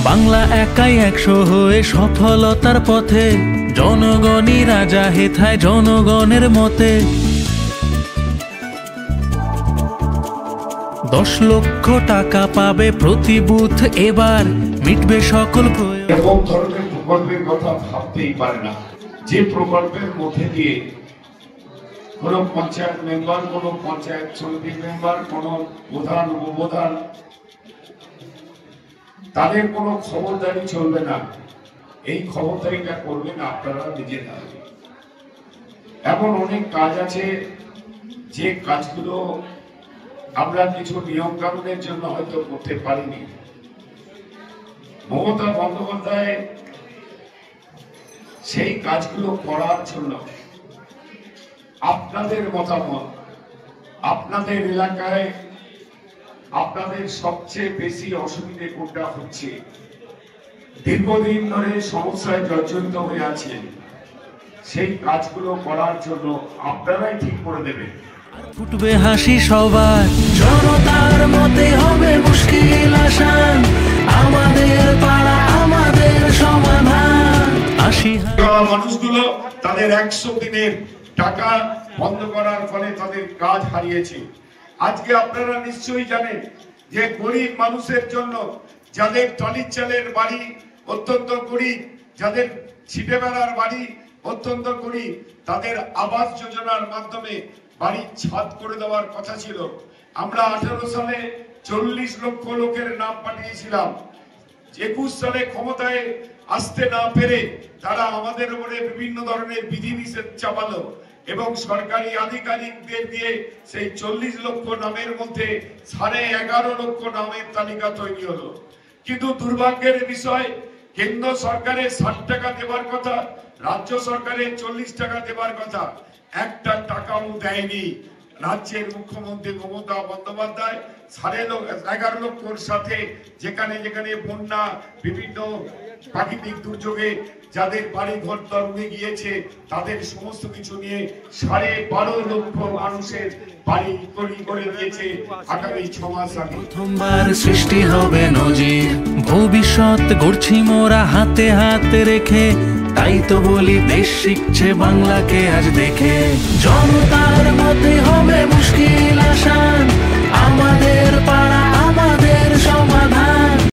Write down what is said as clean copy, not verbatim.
বাংলা একাই 100 হয়ে সফলতার পথে, জনগণই রাজা হেথায় জনগণের মতে। 10 লক্ষ টাকা পাবে প্রতি বুথ, এবার মিটবে সকল প্রয়োজন। এরকম ধরনের প্রকল্পের কথা ভাবতেই পারে না, যে প্রকল্পের মধ্যে দিয়ে কোন পঞ্চায়েত মেম্বার, কোন পঞ্চায়েত সমিতি মেম্বার, কোন প্রধান উপপ্রধান, তাদের কোনো খবরদারি চলবে না। এই খবরদারিটা করবেন আপনারা নিজেরা। এমন অনেক কাজ আছে যে কাজগুলো আমরা কিছু নিয়ম কানুনের জন্য হয়তো করতে পারিনি। মমতা বন্দ্যোপাধ্যায় সেই কাজগুলো করার জন্য আপনাদের মতামত, আপনাদের এলাকায় আপনাদের সবচেয়ে বেশি অসুবিধে কোনটা হচ্ছে, দীর্ঘদিন ধরে সমস্যায় জর্জরিত হয়ে আছে, সেই কাজগুলো করার জন্য আপনারাই ঠিক করে দেবেন। ফুটবে হাসি সবার, জনতার মতে হবে মুশকিল আসান, আমাদের পাড়া আমাদের সমাধান। মানুষগুলো তাদের 100 দিনের টাকা বন্ধ করার ফলে তাদের কাজ হারিয়েছে। আজকে আপনারা নিশ্চয়ই জানেন যে গরিব মানুষের জন্য, যাদের টলির চালের বাড়ি অত্যন্ত গরিব, যাদের ছিটে বেড়ার বাড়ি অত্যন্ত গরিব, তাদের আবাস যোজনার মাধ্যমে বাড়ির ছাদ করে দেওয়ার কথা ছিল। আমরা 18 সালে 40 লক্ষ লোকের নাম পাঠিয়েছিলাম। 21 সালে ক্ষমতায় আসতে না পেরে তারা আমাদের উপরে বিভিন্ন ধরনের বিধিনিষেধ চাপালো এবং সরকারি আধিকারিকদের দিয়ে সেই 40 লক্ষ নামের মধ্যে 11.5 লক্ষ নামের তালিকা তৈরি হলো। কিন্তু দুর্ভাগ্যের বিষয়, কেন্দ্র সরকারের 60 টাকা দেবার কথা, রাজ্য সরকারের 40 টাকা দেবার কথা, একটা টাকাও দেয়নি। রাজ্যের মুখ্যমন্ত্রী মমতা বন্দ্যোপাধ্যায় 11.5 লক্ষর সাথে যেখানে যেখানে বন্যা, বিভিন্ন প্রাকৃতিক দুর্যোগে যাদের বাড়ি ঘর তরুণে গিয়েছে, তাদের সমস্ত কিছু নিয়ে 12.5 লক্ষ মানুষের বাড়ি তৈরি করে দিয়েছে আগামী 6 মাস আগে। প্রথমবার সৃষ্টি হবে নজির, ভবিষ্যৎ গড়ছি মোরা হাতে হাতে রেখে, তাই তো বলি দেশ শিখছে বাংলাকে আজ দেখে। জনতার মতে হবে মুশকিল আসান, আমাদের পাড়া